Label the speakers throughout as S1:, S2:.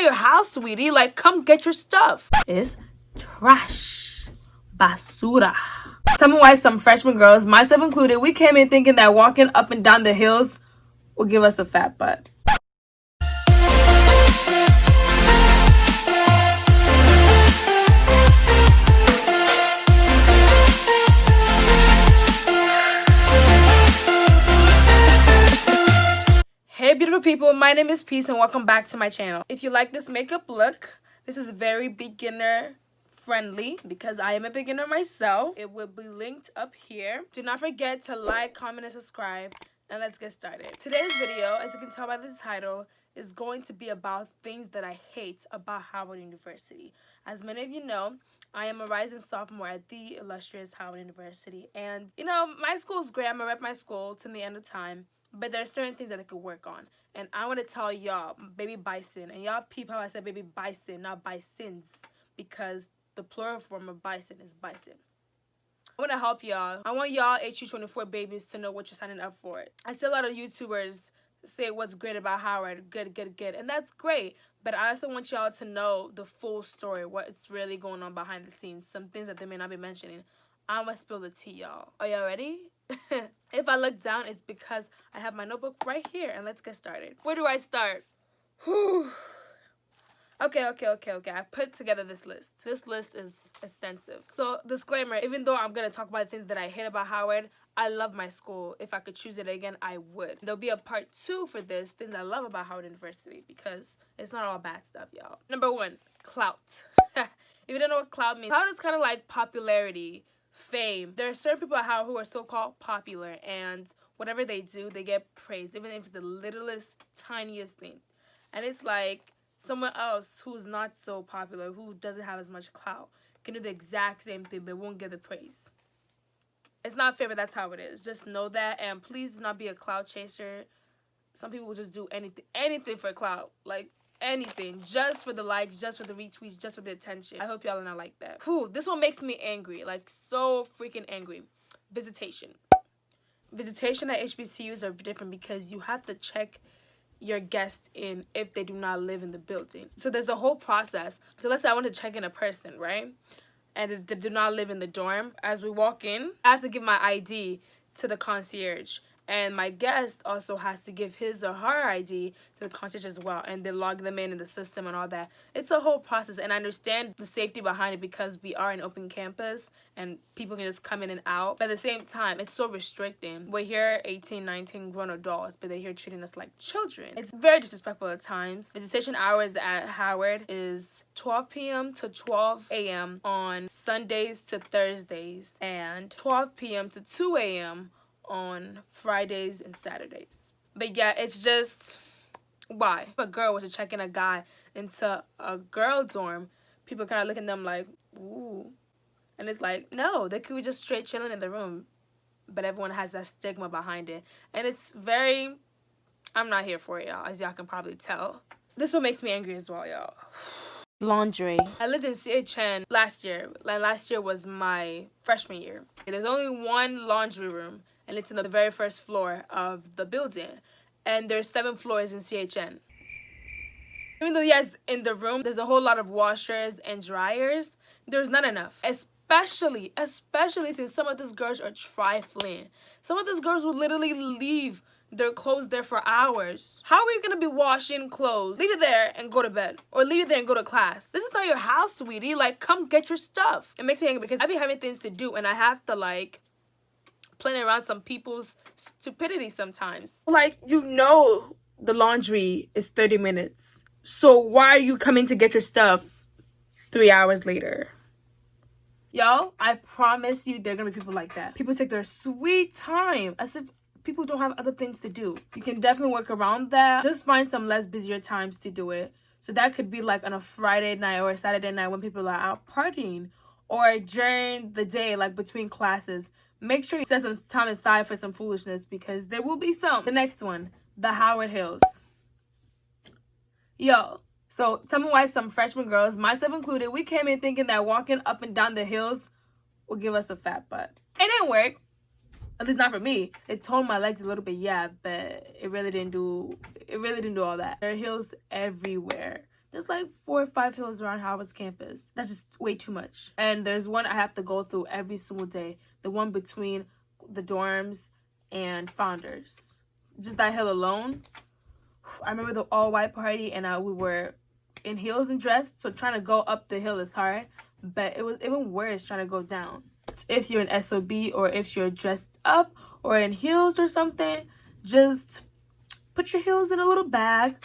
S1: your house, sweetie. Like, come get your stuff. It's trash. Basura. Tell me why some freshman girls, myself included, we came in thinking that walking up and down the hills will give us a fat butt. Hey beautiful people, my name is Peace and welcome back to my channel. If you like this makeup look, this is very beginner friendly because I am a beginner myself. It will be linked up here. Do not forget to like, comment, and subscribe, and let's get started. Today's video, as you can tell by the title, is going to be about things that I hate about Howard University. As many of you know, I am a rising sophomore at the illustrious Howard University, and you know, my school's great. I'm gonna rep my school to the end of time. But there are certain things that I could work on. And I want to tell y'all, baby bison. And y'all peep how I said baby bison, not bisons. Because the plural form of bison is bison. I want to help y'all. I want y'all HU24 babies to know what you're signing up for. I see a lot of YouTubers say what's great about Howard. Good, good, good. And that's great. But I also want y'all to know the full story. What's really going on behind the scenes. Some things that they may not be mentioning. I'm going to spill the tea, y'all. Are y'all ready? If I look down, it's because I have my notebook right here, and let's get started. Where do I start? Whew. Okay. I put together this list. This list is extensive. So, disclaimer, even though I'm going to talk about the things that I hate about Howard, I love my school. If I could choose it again, I would. There'll be a part 2 for this, things I love about Howard University, because it's not all bad stuff, y'all. Number 1, clout. If you don't know what clout means, clout is kind of like popularity, fame. There are certain people at Howard who are so-called popular, and whatever they do, they get praised, even if it's the littlest, tiniest thing. And it's like someone else who's not so popular, who doesn't have as much clout, can do the exact same thing but won't get the praise. It's not fair, but that's how it is. Just know that, and please do not be a clout chaser. Some people will just do anything for clout, like anything, just for the likes, just for the retweets, just for the attention. I hope y'all are not like that. Whew, this one makes me angry, like so freaking angry. Visitation at HBCUs are different because you have to check your guests in if they do not live in the building. So there's a whole process. So let's say I want to check in a person, right? And they do not live in the dorm. As we walk in, I have to give my ID to the concierge. And my guest also has to give his or her ID to the concierge as well. And they log them in the system and all that. It's a whole process. And I understand the safety behind it because we are an open campus and people can just come in and out. But at the same time, it's so restricting. We're here 18, 19 grown adults, but they're here treating us like children. It's very disrespectful at times. Visitation hours at Howard is 12 p.m. to 12 a.m. on Sundays to Thursdays. And 12 p.m. to 2 a.m. on Fridays and Saturdays. But yeah, it's just, why? If a girl was to check in a guy into a girl dorm, people kind of look at them like, ooh. And it's like, no, they could be just straight chilling in the room. But everyone has that stigma behind it. And it's very, I'm not here for it, y'all, as y'all can probably tell. This one makes me angry as well, y'all. Laundry. I lived in CHN last year. Like, last year was my freshman year. There's only one laundry room. And it's in the very first floor of the building. And there's 7 floors in CHN. Even though, yes, in the room, there's a whole lot of washers and dryers, there's not enough. Especially since some of these girls are trifling. Some of these girls will literally leave their clothes there for hours. How are you going to be washing clothes? Leave it there and go to bed. Or leave it there and go to class. This is not your house, sweetie. Like, come get your stuff. It makes me angry because I be having things to do and I have to, like, playing around some people's stupidity sometimes. Like, you know the laundry is 30 minutes. So why are you coming to get your stuff 3 hours later? Y'all, I promise you there are going to be people like that. People take their sweet time as if people don't have other things to do. You can definitely work around that. Just find some less busier times to do it. So that could be like on a Friday night or a Saturday night when people are out partying. Or during the day, like between classes. Make sure you set some time aside for some foolishness because there will be some. The next one, the Howard Hills. Yo, so tell me why some freshman girls, myself included, we came in thinking that walking up and down the hills will give us a fat butt. It didn't work. At least not for me. It toned my legs a little bit, yeah, but it really didn't do all that. There are hills everywhere. There's like 4 or 5 hills around Howard's campus. That's just way too much. And there's one I have to go through every single day. The one between the dorms and Founders. Just that hill alone. I remember the all-white party, and we were in heels and dressed, so trying to go up the hill is hard. But it was even worse trying to go down. If you're an SOB or if you're dressed up or in heels or something, just put your heels in a little bag.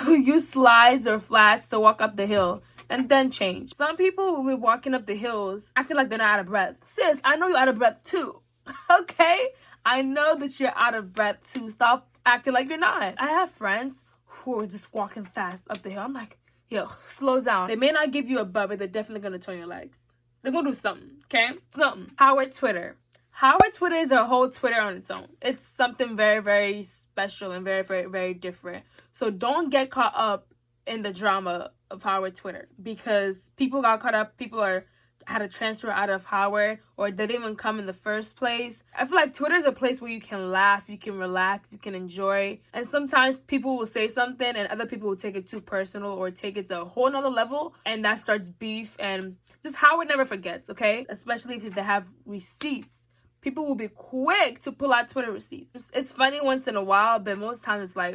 S1: Use slides or flats to walk up the hill and then change. Some people will be walking up the hills acting like they're not out of breath. Sis, I know you're out of breath too. Okay? I know that you're out of breath too. Stop acting like you're not. I have friends who are just walking fast up the hill. I'm like, yo, slow down. They may not give you a butt, but they're definitely gonna turn your legs. They're gonna do something, okay? Something. Howard Twitter. Howard Twitter is a whole Twitter on its own. It's something very, very special and very, very, very different. So don't get caught up in the drama of Howard Twitter, because people got caught up. People had to transfer out of Howard, or they didn't even come in the first place. I feel like Twitter is a place where you can laugh, you can relax, you can enjoy. And sometimes people will say something and other people will take it too personal or take it to a whole nother level, and that starts beef. And just Howard never forgets, okay? Especially if they have receipts. People will be quick to pull out Twitter receipts. It's funny once in a while, but most times it's like,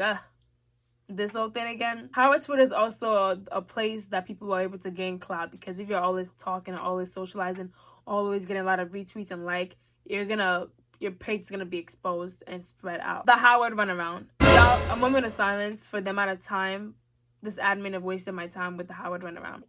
S1: this whole thing again. Howard Twitter is also a place that people are able to gain clout, because if you're always talking, always socializing, always getting a lot of retweets and your page's gonna be exposed and spread out. The Howard Runaround. Y'all, a moment of silence for the amount of time this admin have wasted my time with the Howard Runaround.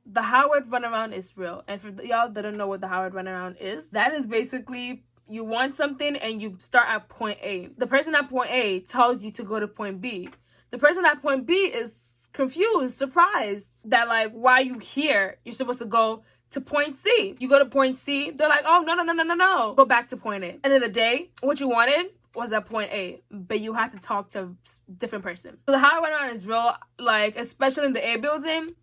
S1: The Howard Runaround is real. And for y'all that don't know what the Howard Runaround is, that is basically you want something and you start at point A. The person at point A tells you to go to point B. The person at point B is confused, surprised that like, why are you here? You're supposed to go to point C. You go to point C, they're like, oh, no. Go back to point A. End of the day, what you wanted was at point A, but you had to talk to a different person. So the Howard Runaround is real, like, especially in the A building.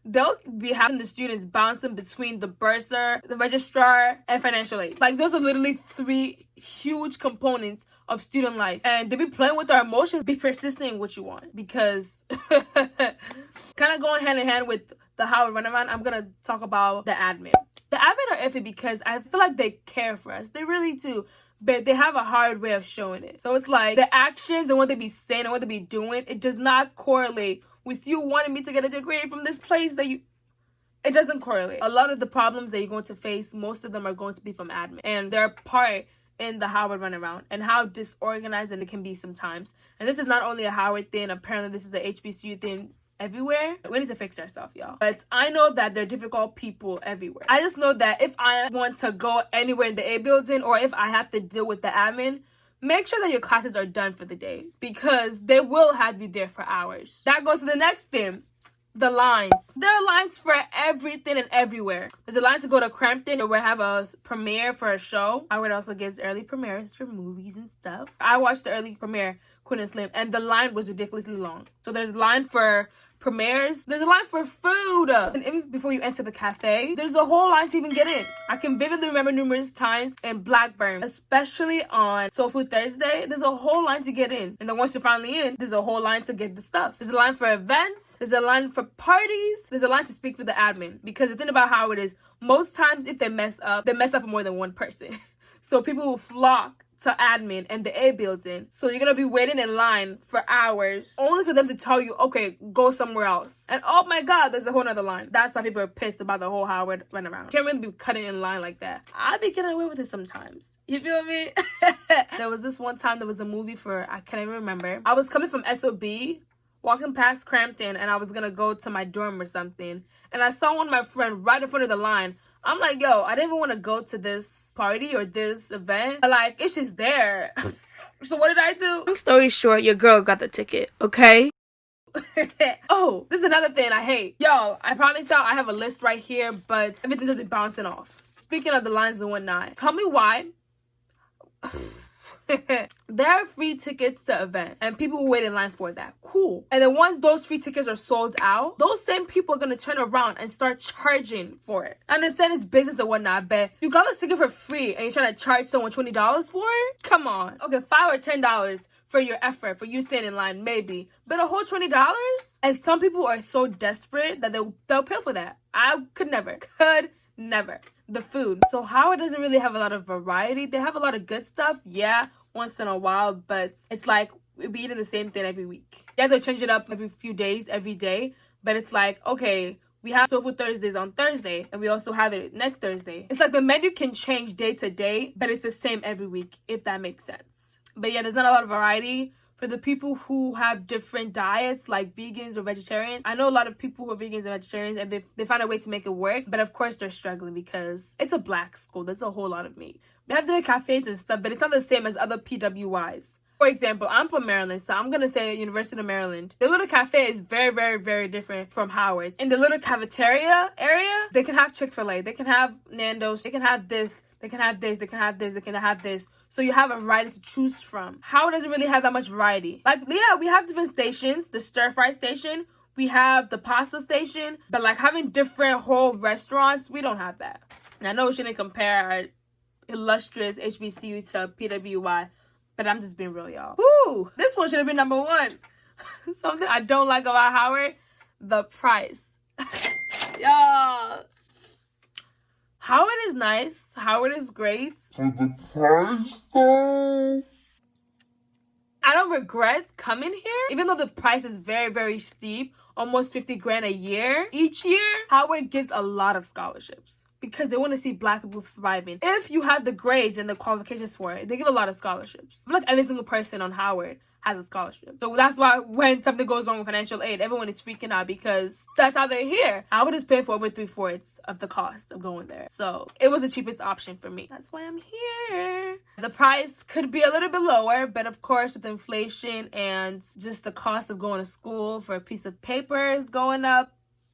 S1: They'll be having the students bouncing between the bursar, the registrar, and financial aid. Like, those are literally 3 huge components of student life. And they be playing with our emotions. Be persistent in what you want. Because kind of going hand in hand with the Howard Runaround, I'm going to talk about the admin. The admin are iffy because I feel like they care for us. They really do. But they have a hard way of showing it. So it's like the actions and what they be saying and what they be doing, it does not correlate with you wanting me to get a degree from this place it doesn't correlate. A lot of the problems that you're going to face, most of them are going to be from admin. And they're part in the Howard Runaround and how disorganized it can be sometimes. And this is not only a Howard thing. Apparently, this is a HBCU thing everywhere. We need to fix ourselves, y'all. But I know that there are difficult people everywhere. I just know that if I want to go anywhere in the A building or if I have to deal with the admin, make sure that your classes are done for the day, because they will have you there for hours. That goes to the next thing, the lines. There are lines for everything and everywhere. There's a line to go to Crampton, where we have a premiere for a show. Howard also gives early premieres for movies and stuff. I watched the early premiere, Queen and Slim, and the line was ridiculously long. So there's a line for premieres. There's a line for food. And even before you enter the cafe, there's a whole line to even get in. I can vividly remember numerous times in Blackburn, especially on Soul Food Thursday, there's a whole line to get in. And then once you're finally in, there's a whole line to get the stuff. There's a line for events. There's a line for parties. There's a line to speak with the admin. Because the thing about how it is, most times if they mess up for more than one person. So people will flock to admin and the A building. So you're gonna be waiting in line for hours only for them to tell you, okay, go somewhere else. And oh my god, there's a whole nother line. That's why people are pissed about the whole Howard Runaround. Can't really be cutting in line like that. I be getting away with it sometimes. You feel me? There was this one time there was a movie for, I can't even remember. I was coming from SOB, walking past Crampton, and I was gonna go to my dorm or something. And I saw one of my friends right in front of the line. I'm like, yo, I didn't even want to go to this party or this event. But like, it's just there. So what did I do? Long story short, your girl got the ticket, okay? Oh, this is another thing I hate. Yo, I promise y'all I have a list right here, but everything just be bouncing off. Speaking of the lines and whatnot, tell me why. There are free tickets to event and people will wait in line for that. Cool. And then once those free tickets are sold out, those same people are going to turn around and start charging for it. I understand it's business and whatnot, but you got a ticket for free and you're trying to charge someone $20 for it? Come on. Okay, $5 or $10 for your effort, for you staying in line, maybe. But a whole $20? And some people are so desperate that they'll pay for that. I could never. The food. So Howard doesn't really have a lot of variety. They have a lot of good stuff, yeah, once in a while, but it's like we're eating the same thing every week. Yeah, they'll change it up every few days, every day, but it's like, okay, we have Soul Food Thursdays on Thursday, and we also have it next Thursday. It's like the menu can change day to day, but it's the same every week, if that makes sense. But yeah, there's not a lot of variety. For the people who have different diets, like vegans or vegetarians, I know a lot of people who are vegans and vegetarians, and they find a way to make it work. But of course, they're struggling because it's a black school. There's a whole lot of meat. We have different cafes and stuff, but it's not the same as other PWIs. For example, I'm from Maryland, so I'm going to say University of Maryland. The little cafe is very, very, very different from Howard's. In the little cafeteria area, they can have Chick-fil-A, they can have Nando's, they can have this, they can have this, they can have this, they can have this. So you have a variety to choose from. Howard doesn't really have that much variety. Like, yeah, we have different stations. The stir-fry station, we have the pasta station, but like having different whole restaurants, we don't have that. And I know we shouldn't compare our illustrious HBCU to PWI, but I'm just being real, y'all. Woo! This one should have been number one. Something I don't like about Howard, the price. Y'all. Howard is nice. Howard is great.
S2: For the price, though?
S1: I don't regret coming here, even though the price is very, very steep, almost 50 grand a year. Each year, Howard gives a lot of scholarships because they want to see Black people thriving. If you have the grades and the qualifications for it, they give a lot of scholarships. I feel like every single person on Howard has a scholarship. So that's why when something goes wrong with financial aid, everyone is freaking out because that's how they're here. Howard is paying for over 3/4 of the cost of going there. So it was the cheapest option for me. That's why I'm here. The price could be a little bit lower, but of course with inflation and just the cost of going to school for a piece of paper is going up.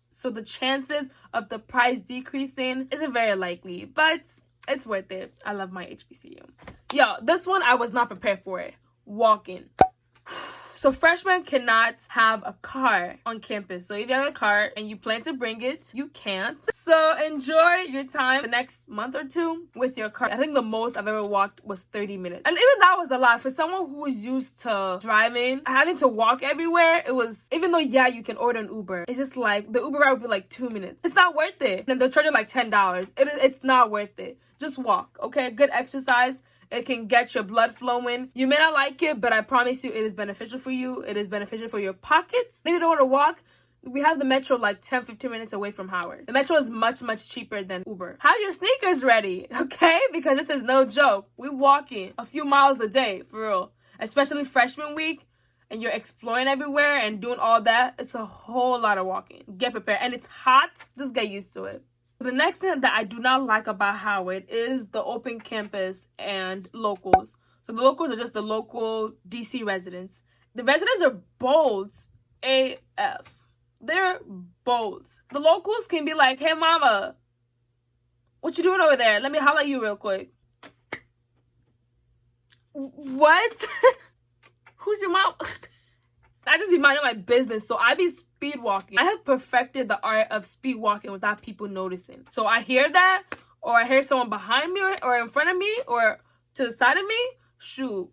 S1: So the chances of the price decreasing isn't very likely, but it's worth it. I love my HBCU. Yo, this one I was not prepared for it. Walking. So freshmen cannot have a car on campus. So if you have a car and you plan to bring it, you can't. So enjoy your time the next month or two with your car. I think the most I've ever walked was 30 minutes. And even that was a lot. For someone who was used to driving, having to walk everywhere, it was, even though, yeah, you can order an Uber, it's just like, the Uber ride would be like 2 minutes. It's not worth it. And they'll charge you like $10. It's not worth it. Just walk, okay? Good exercise. It can get your blood flowing. You may not like it, but I promise you it is beneficial for you. It is beneficial for your pockets. Maybe you don't want to walk. We have the metro like 10-15 minutes away from Howard. The metro is much, much cheaper than Uber. Have your sneakers ready, okay? Because this is no joke. We're walking a few miles a day, for real. Especially freshman week, and you're exploring everywhere and doing all that. It's a whole lot of walking. Get prepared. And it's hot. Just get used to it. The next thing that I do not like about Howard is the open campus and locals. So the locals are just the local DC residents. The residents are bold AF. They're bold. The locals can be like, hey mama, what you doing over there? Let me holler at you real quick. What? Who's your mom? I just be minding my business, so I be speed walking. I have perfected the art of speed walking without people noticing. So I hear that, or I hear someone behind me, or in front of me, or to the side of me, shoot.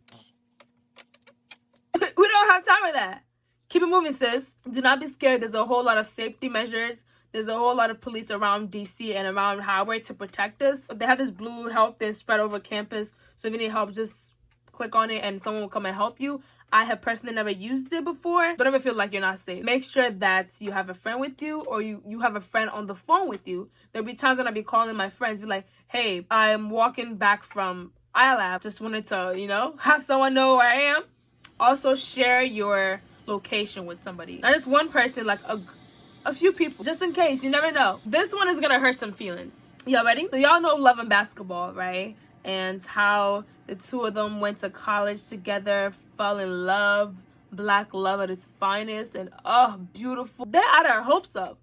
S1: We don't have time for that. Keep it moving, sis. Do not be scared. There's a whole lot of safety measures. There's a whole lot of police around DC and around Howard to protect us. They have this blue help thing spread over campus, so if you need help, just click on it and someone will come and help you. I have personally never used it before. Don't ever feel like you're not safe. Make sure that you have a friend with you, or you have a friend on the phone with you. There'll be times when I'll be calling my friends, be like, hey, I'm walking back from iLab. Just wanted to, have someone know where I am. Also, share your location with somebody. Not just one person, like a few people, just in case. You never know. This one is gonna hurt some feelings. Y'all ready? So y'all know Love and Basketball, right? And how the two of them went to college together, fell in love, black love at its finest, and oh, beautiful. They had our hopes up.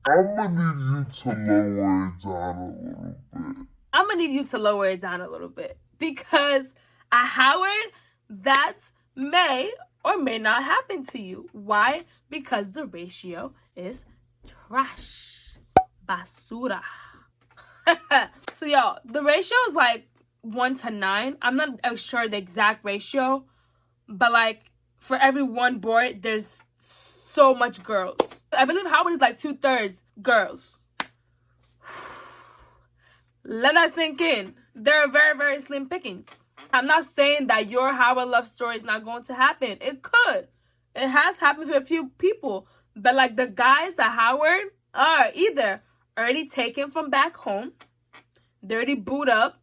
S2: I'm gonna need you to lower it down a little bit.
S1: I'm gonna need you to lower it down a little bit because at Howard, that may or may not happen to you. Why? Because the ratio is trash. Basura. So y'all, the ratio is like 1 to 9. I'm not sure the exact ratio, but like for every one boy, there's so much girls. I believe Howard is like 2/3 girls. Let that sink in. There are very, very slim pickings. I'm not saying that your Howard love story is not going to happen. It could. It has happened to a few people. But like the guys at Howard are either already taken from back home, they're already booed up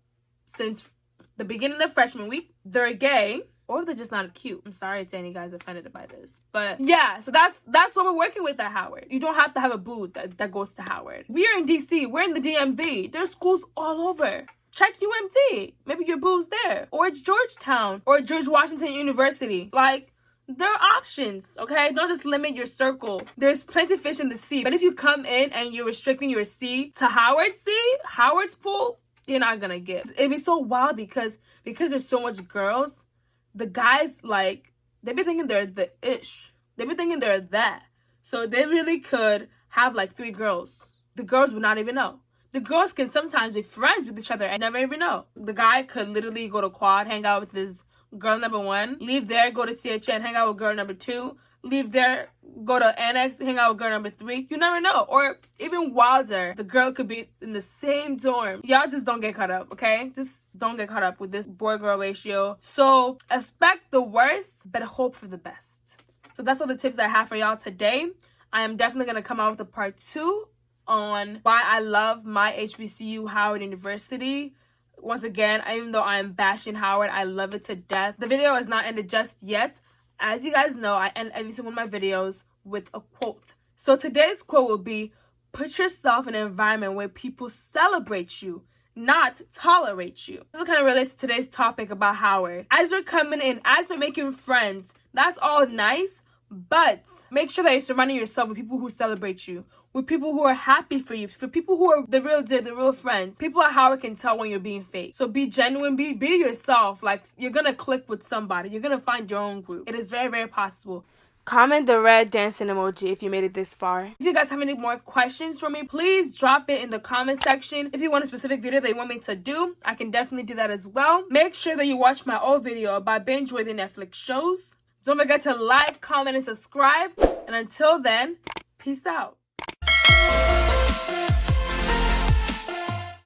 S1: since the beginning of freshman week, they're gay, or they're just not cute. I'm sorry to any guys offended by this. But yeah, so that's what we're working with at Howard. You don't have to have a boo that goes to Howard. We are in DC. We're in the DMV. There's schools all over. Check UMT. Maybe your boo's there. Or Georgetown. Or George Washington University. Like, there are options, okay? Don't just limit your circle. There's plenty of fish in the sea. But if you come in and you're restricting your sea to Howard's sea, Howard's pool, you're not gonna get. It'd be so wild because there's so much girls. The guys, like, they be thinking they're the ish. They be thinking they're that. So they really could have, like, 3 girls. The girls would not even know. The girls can sometimes be friends with each other and never even know. The guy could literally go to quad, hang out with his girl number 1, leave there, go to CHN, hang out with girl number 2, leave there, go to Annex, hang out with girl number 3. You never know. Or even wilder, the girl could be in the same dorm. Y'all just don't get caught up, okay? Just don't get caught up with this boy-girl ratio. So expect the worst, but hope for the best. So that's all the tips I have for y'all today. I am definitely going to come out with a part 2 on why I love my HBCU, Howard University. Once again, even though I am bashing Howard, I love it to death. The video is not ended just yet. As you guys know, I end every single one of my videos with a quote. So today's quote will be, put yourself in an environment where people celebrate you, not tolerate you. This is kind of related to today's topic about Howard. As you're coming in, as you're making friends, that's all nice, but make sure that you're surrounding yourself with people who celebrate you, with people who are happy for you, for people who are the real deal, the real friends. People at Howard can tell when you're being fake. So be genuine, be yourself. Like, you're gonna click with somebody. You're gonna find your own group. It is very, very possible. Comment the red dancing emoji if you made it this far. If you guys have any more questions for me, please drop it in the comment section. If you want a specific video that you want me to do, I can definitely do that as well. Make sure that you watch my old video about binge-worthy Netflix shows. Don't forget to like, comment, and subscribe. And until then, peace out.